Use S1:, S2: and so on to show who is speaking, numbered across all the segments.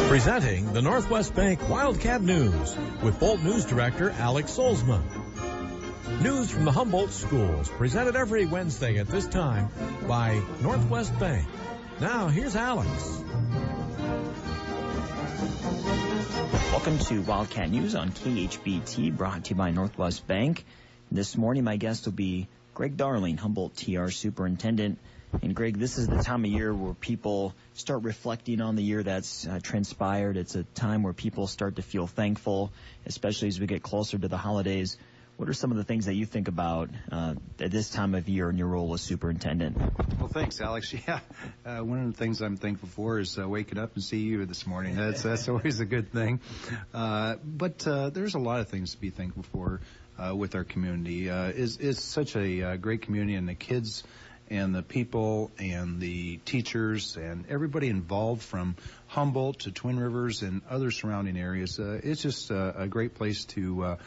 S1: Presenting the Northwest Bank Wildcat News with Bolt News Director Alex Solzman. News from the Humboldt schools, presented every Wednesday at this time by Northwest Bank. Now, here's Alex.
S2: Welcome to Wildcat News on KHBT, brought to you by Northwest Bank. This morning, my guest will be Greg Darling, Humboldt TR Superintendent. And Greg, this is the time of year where people start reflecting on the year that's transpired. It's a time where people start to feel thankful, especially as we get closer to the holidays. What are some of the things that you think about at this time of year in your role as superintendent?
S3: Well, thanks, Alex. Yeah, one of the things I'm thankful for is waking up and see you this morning. That's always a good thing. But there's a lot of things to be thankful for with our community. It's such a great community, and the kids and the people and the teachers and everybody involved from Humboldt to Twin Rivers and other surrounding areas. It's just a great place to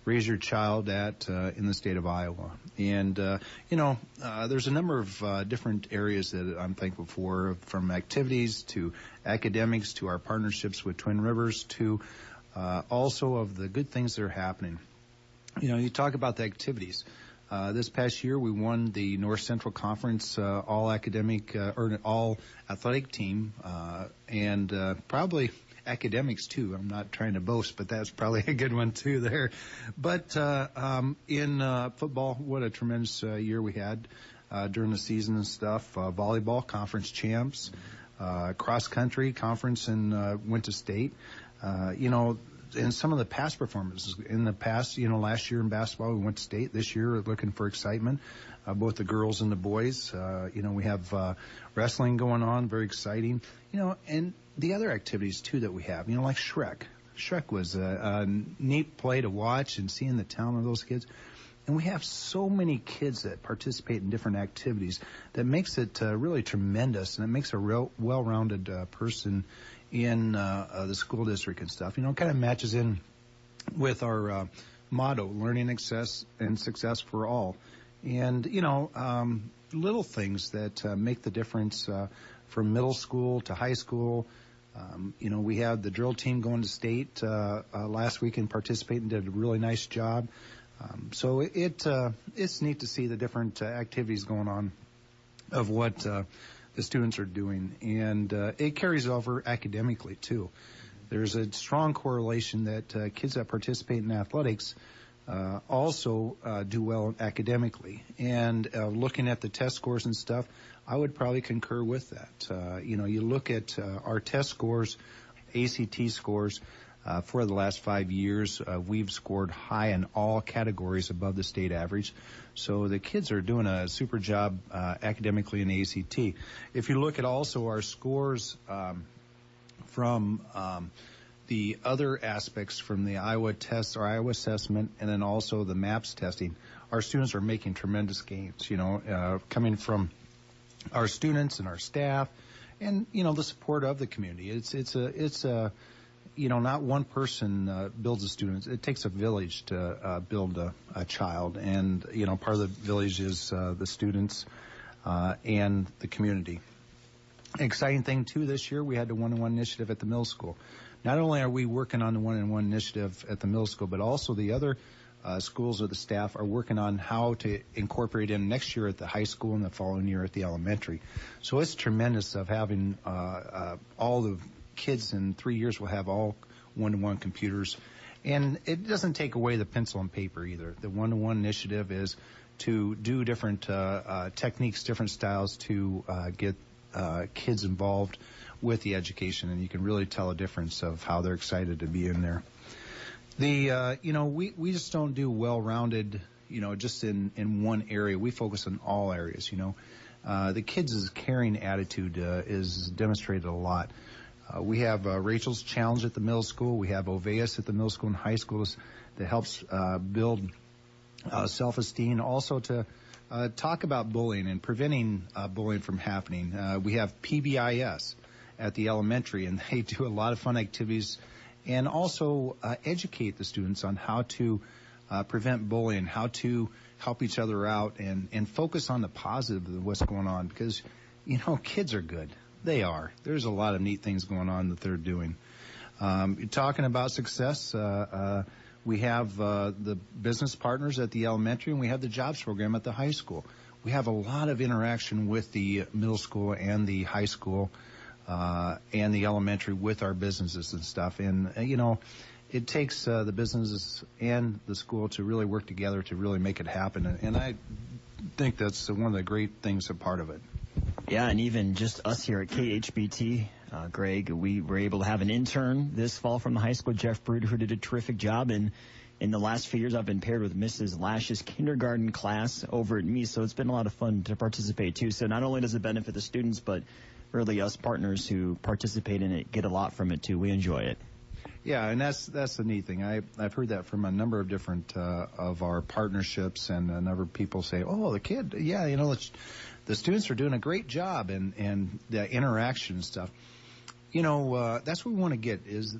S3: raise your child at in the state of Iowa. And, there's a number of different areas that I'm thankful for, from activities to academics to our partnerships with Twin Rivers to also of the good things that are happening. You talk about the activities. This past year, we won the North Central Conference all athletic team, and probably academics too. I'm not trying to boast, but that's probably a good one too there. But in football, what a tremendous year we had during the season and stuff. Volleyball, conference champs, cross country conference, and went to state. And some of the past performances in the past, last year in basketball, we went to state. This year, we're looking for excitement, both the girls and the boys. We have wrestling going on, very exciting. And the other activities, too, that we have, like Shrek. Shrek was a neat play to watch and seeing the talent of those kids. And we have so many kids that participate in different activities that makes it really tremendous, and it makes a real well-rounded person in the school district and stuff. Kind of matches in with our motto, learning success and success for all. And, little things that make the difference from middle school to high school. We had the drill team going to state last week and participating, did a really nice job. So it's neat to see the different activities going on of what the students are doing, and it carries over academically too. There's a strong correlation that kids that participate in athletics also do well academically. And looking at the test scores and stuff, I would probably concur with that. You look at our test scores, ACT scores, for the last 5 years, we've scored high in all categories above the state average. So the kids are doing a super job academically in ACT. If you look at also our scores from the other aspects from the Iowa test or Iowa assessment, and then also the MAPS testing, our students are making tremendous gains, coming from our students and our staff and, the support of the community. It's not one person builds a student. It takes a village to build a child. And, part of the village is the students and the community. Exciting thing, too, this year, we had the one-on-one initiative at the middle school. Not only are we working on the one-on-one initiative at the middle school, but also the other schools or the staff are working on how to incorporate in next year at the high school and the following year at the elementary. So it's tremendous of having all the kids in 3 years will have all one-to-one computers. And it doesn't take away the pencil and paper either. The one-to-one initiative is to do different techniques, different styles to get kids involved with the education, and you can really tell a difference of how they're excited to be in there. We just don't do well-rounded, just in one area. We focus on all areas, The kids' caring attitude is demonstrated a lot. We have Rachel's Challenge at the middle school. We have Oveus at the middle school and high schools that helps build self-esteem. Also to talk about bullying and preventing bullying from happening. We have PBIS at the elementary, and they do a lot of fun activities and also educate the students on how to prevent bullying, how to help each other out, and focus on the positive of what's going on. Because, kids are good. They are. There's a lot of neat things going on that they're doing. You're talking about success. We have the business partners at the elementary, and we have the jobs program at the high school. We have a lot of interaction with the middle school and the high school and the elementary with our businesses and stuff. And, it takes the businesses and the school to really work together to really make it happen. And I think that's one of the great things, a part of it.
S2: Yeah, and even just us here at KHBT, Greg, we were able to have an intern this fall from the high school, Jeff Bruder, who did a terrific job. And in the last few years, I've been paired with Mrs. Lash's kindergarten class over at me, so it's been a lot of fun to participate, too. So not only does it benefit the students, but really us partners who participate in it get a lot from it, too. We enjoy it.
S3: Yeah, and that's the neat thing. I've heard that from a number of different of our partnerships, and a number of people say, "Oh, the kid, yeah, the students are doing a great job," and the interaction and stuff. That's what we want to get is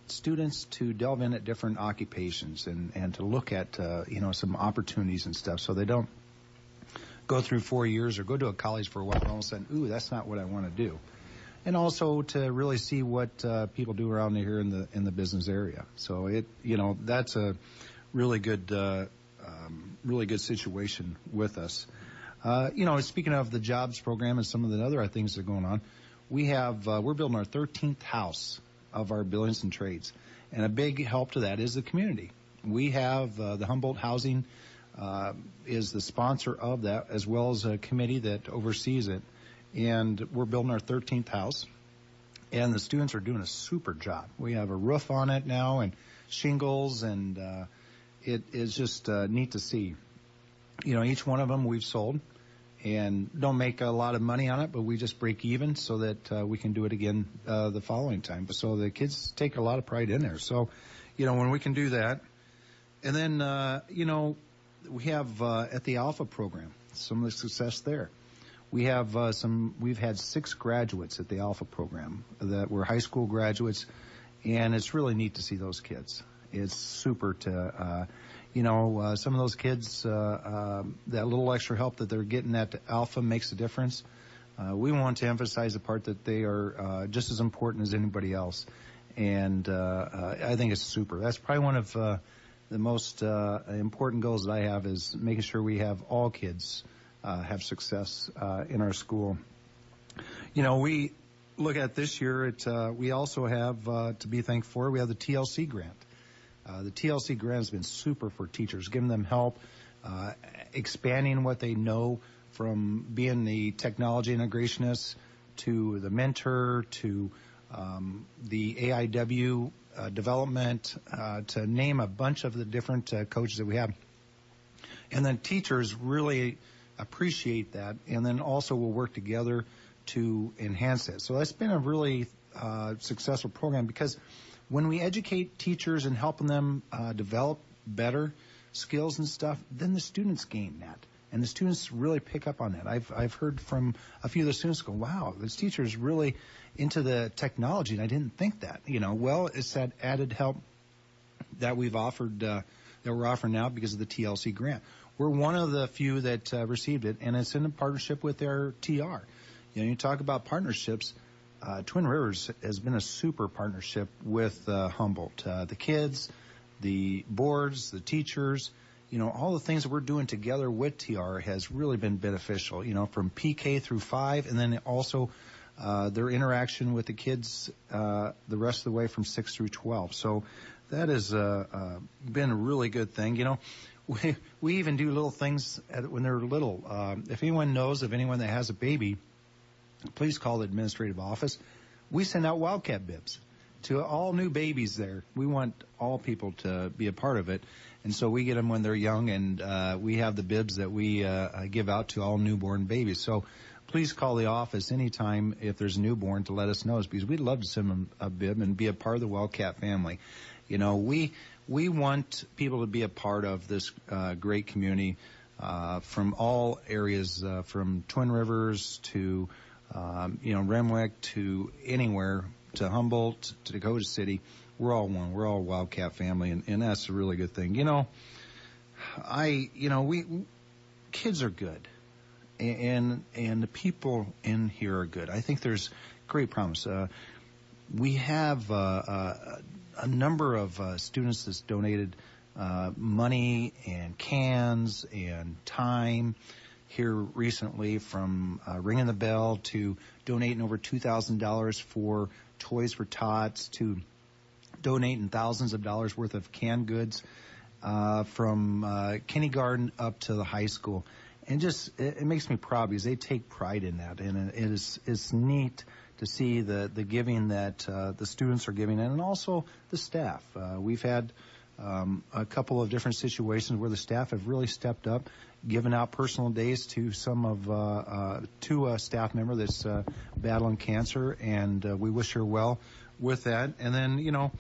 S3: students to delve in at different occupations and to look at some opportunities and stuff, so they don't go through 4 years or go to a college for a while and all of a sudden, ooh, that's not what I want to do. And also to really see what people do around here in the business area. So that's a really good situation with us. Speaking of the jobs program and some of the other things that are going on, we're building our 13th house of our buildings and trades, and a big help to that is the community. We have the Humboldt Housing is the sponsor of that, as well as a committee that oversees it. And we're building our 13th house, and the students are doing a super job. We have a roof on it now and shingles, and it is just neat to see. Each one of them we've sold and don't make a lot of money on it, but we just break even so that we can do it again the following time. So the kids take a lot of pride in there. So, when we can do that. And then, we have at the Alpha program, some of the success there. We've had 6 graduates at the Alpha program that were high school graduates, and it's really neat to see those kids. It's super to, some of those kids, that little extra help that they're getting at Alpha makes a difference. We want to emphasize the part that they are just as important as anybody else, and I think it's super. That's probably one of the most important goals that I have is making sure we have all kids have success in our school. We look at this year, we also have, to be thankful for, we have the TLC grant. The TLC grant has been super for teachers, giving them help, expanding what they know from being the technology integrationist to the mentor to the AIW development, to name a bunch of the different coaches that we have. And then teachers really appreciate that, and then also we'll work together to enhance it. So that's been a really successful program, because when we educate teachers and helping them develop better skills and stuff, then the students gain that, and the students really pick up on that. I've heard from a few of the students go, "Wow, this teacher is really into the technology, and I didn't think that." Well, it's that added help that we've offered, that we're offering now because of the TLC grant. We're one of the few that received it, and it's in a partnership with their TR. You talk about partnerships. Twin Rivers has been a super partnership with Humboldt. The kids, the boards, the teachers, all the things that we're doing together with TR has really been beneficial, from PK through 5, and then also their interaction with the kids the rest of the way from 6 through 12. So that has been a really good thing. We even do little things when they're little. If anyone knows of anyone that has a baby, please call the administrative office. We send out Wildcat bibs to all new babies there. We want all people to be a part of it. And so we get them when they're young, and we have the bibs that we give out to all newborn babies. So please call the office anytime if there's a newborn to let us know, because we'd love to send them a bib and be a part of the Wildcat family. We want people to be a part of this great community from all areas, from Twin Rivers to Renwick to anywhere, to Humboldt to Dakota City. We're all one. We're all Wildcat family, and that's a really good thing. Kids are good, and the people in here are good. I think there's great promise. We have a number of students that's donated money and cans and time here recently, from ringing the bell to donating over $2,000 for Toys for Tots to donating thousands of dollars worth of canned goods from kindergarten up to the high school. And just, it makes me proud because they take pride in that. And it's neat to see the giving that the students are giving, and also the staff. We've had a couple of different situations where the staff have really stepped up, given out personal days to some of to a staff member that's battling cancer, and we wish her well with that. And then,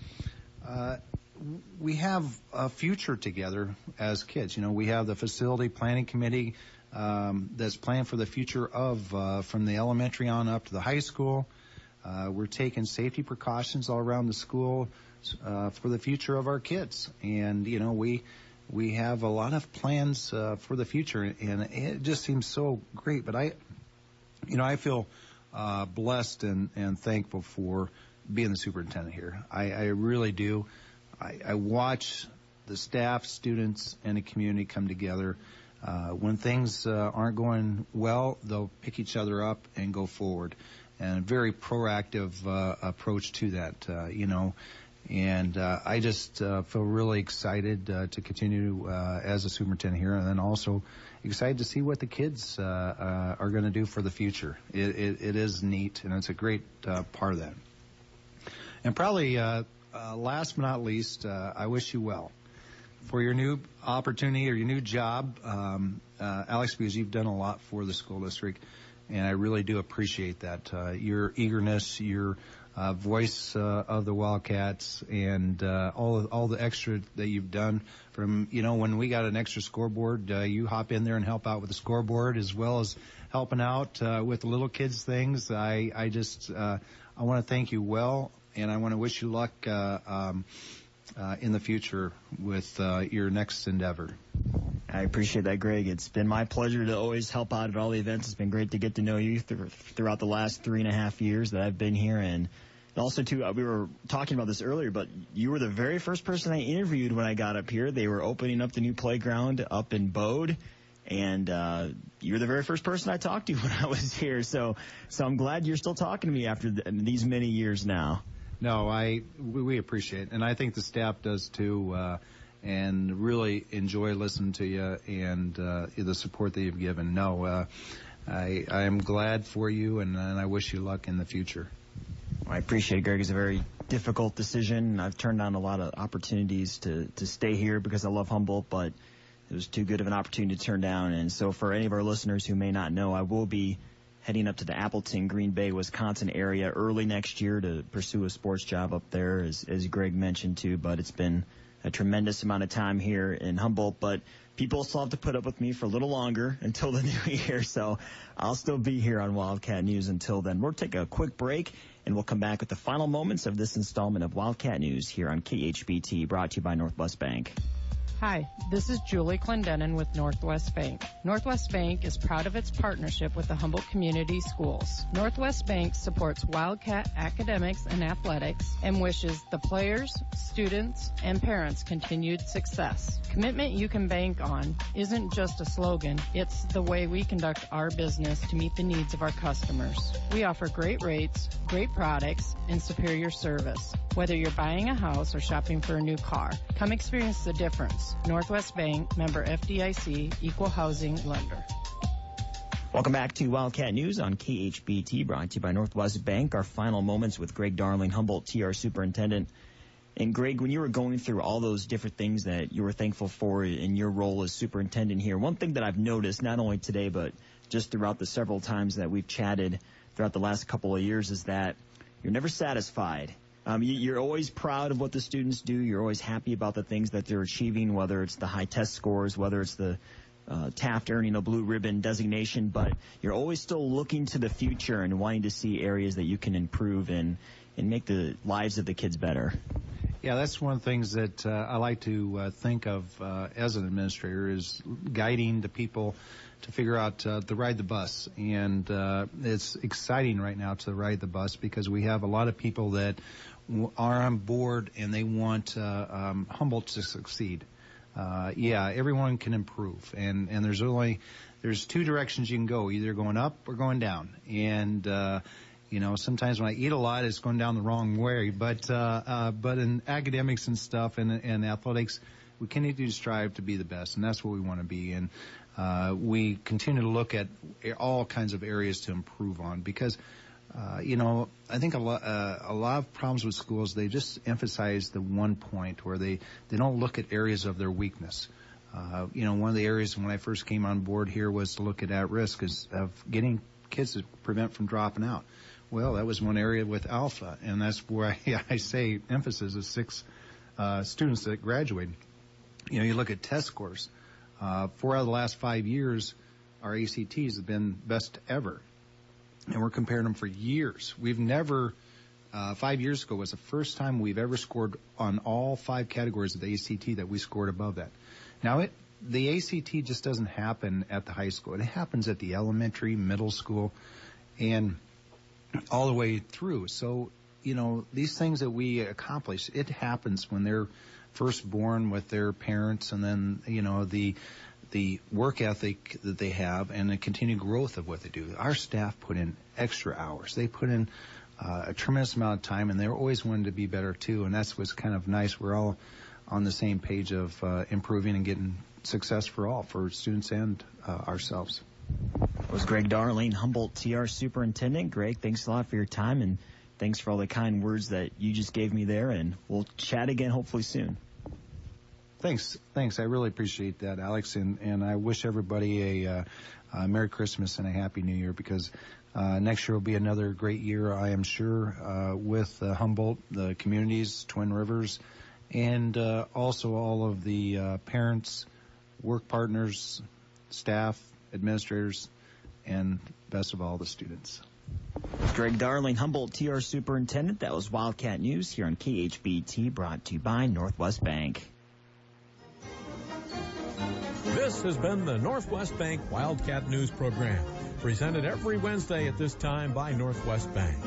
S3: we have a future together as kids. We have the facility planning committee that's planned for the future of from the elementary on up to the high school. We're taking safety precautions all around the school for the future of our kids. And, we have a lot of plans for the future, and it just seems so great. But I feel blessed and thankful for being the superintendent here. I really do. I watch the staff, students, and the community come together. When things aren't going well, they'll pick each other up and go forward. And a very proactive approach to that, And I just feel really excited to continue as a superintendent here, and then also excited to see what the kids are going to do for the future. It is neat, and it's a great part of that. And probably last but not least, I wish you well for your new opportunity or your new job, Alex, because you've done a lot for the school district, and I really do appreciate that. Your eagerness, your voice of the Wildcats, and all the extra that you've done. From when we got an extra scoreboard, you hop in there and help out with the scoreboard, as well as helping out with the little kids things. I want to thank you well, and I want to wish you luck in the future with your next endeavor.
S2: I appreciate that, Greg. It's been my pleasure to always help out at all the events. It's been great to get to know you throughout the last 3.5 years that I've been here. And also, too, we were talking about this earlier, but you were the very first person I interviewed when I got up here. They were opening up the new playground up in Bode, and you were the very first person I talked to when I was here. So I'm glad you're still talking to me after these many years now.
S3: No, we appreciate it, and I think the staff does too, and really enjoy listening to you and the support that you've given. No, I am glad for you, and I wish you luck in the future.
S2: I appreciate it, Greg. It's a very difficult decision. I've turned down a lot of opportunities to stay here because I love Humboldt, but it was too good of an opportunity to turn down. And so for any of our listeners who may not know, I will be heading up to the Appleton, Green Bay, Wisconsin area early next year to pursue a sports job up there, as Greg mentioned too. But it's been a tremendous amount of time here in Humboldt, but people still have to put up with me for a little longer until the new year, so I'll still be here on Wildcat News until then. We'll take a quick break, and we'll come back with the final moments of this installment of Wildcat News here on KHBT, brought to you by Northwest Bank.
S4: Hi, this is Julie Clendenin with Northwest Bank. Northwest Bank is proud of its partnership with the Humboldt Community Schools. Northwest Bank supports Wildcat academics and athletics and wishes the players, students, and parents continued success. Commitment you can bank on isn't just a slogan, it's the way we conduct our business to meet the needs of our customers. We offer great rates, great products, and superior service. Whether you're buying a house or shopping for a new car, come experience the difference. Northwest Bank, member FDIC, equal housing lender.
S2: Welcome back to Wildcat News on KHBT, brought to you by Northwest Bank. Our final moments with Greg Darling, Humboldt TR Superintendent. And Greg, when you were going through all those different things that you were thankful for in your role as superintendent here, one thing that I've noticed, not only today, but just throughout the several times that we've chatted throughout the last couple of years, is that you're never satisfied. You're always proud of what the students do. You're always happy about the things that they're achieving, whether it's the high test scores, whether it's the Taft earning a blue ribbon designation, but you're always still looking to the future and wanting to see areas that you can improve and make the lives of the kids better.
S3: Yeah, that's one of the things that I like to think of as an administrator is guiding the people to figure out to ride the bus. And it's exciting right now to ride the bus because we have a lot of people that are on board and they want Humboldt to succeed. Everyone can improve. And there's two directions you can go, either going up or going down. And sometimes when I eat a lot, it's going down the wrong way. But in academics and stuff and athletics, we continue to strive to be the best, and that's what we want to be. And we continue to look at all kinds of areas to improve on because, I think a lot of problems with schools, they just emphasize the one point where they don't look at areas of their weakness. One of the areas when I first came on board here was to look at risk of getting kids to prevent from dropping out. Well, that was one area with Alpha, and that's where I say emphasis is 6 students that graduated. You look at test scores. 4 out of the last 5 years, our ACTs have been best ever, and we're comparing them for years. We've never, 5 years ago was the first time we've ever scored on all 5 categories of the ACT that we scored above that. Now, the ACT just doesn't happen at the high school. It happens at the elementary, middle school, and all the way through. So, these things that we accomplish, it happens when they're first born with their parents, and then, the work ethic that they have and the continued growth of what they do. Our staff put in extra hours. They put in a tremendous amount of time, and they're always wanting to be better too. And that's what's kind of nice. We're all on the same page of improving and getting success for all, for students and ourselves.
S2: That was Greg Darling, Humboldt TR Superintendent. Greg, thanks a lot for your time, and thanks for all the kind words that you just gave me there, and we'll chat again hopefully soon.
S3: Thanks. I really appreciate that, Alex, and I wish everybody a Merry Christmas and a Happy New Year because next year will be another great year, I am sure, with Humboldt, the communities, Twin Rivers, and also all of the parents, work partners, staff, administrators, and best of all, the students.
S2: Greg Darling, Humboldt TR Superintendent. That was Wildcat News here on KHBT, brought to you by Northwest Bank.
S1: This has been the Northwest Bank Wildcat News Program, presented every Wednesday at this time by Northwest Bank.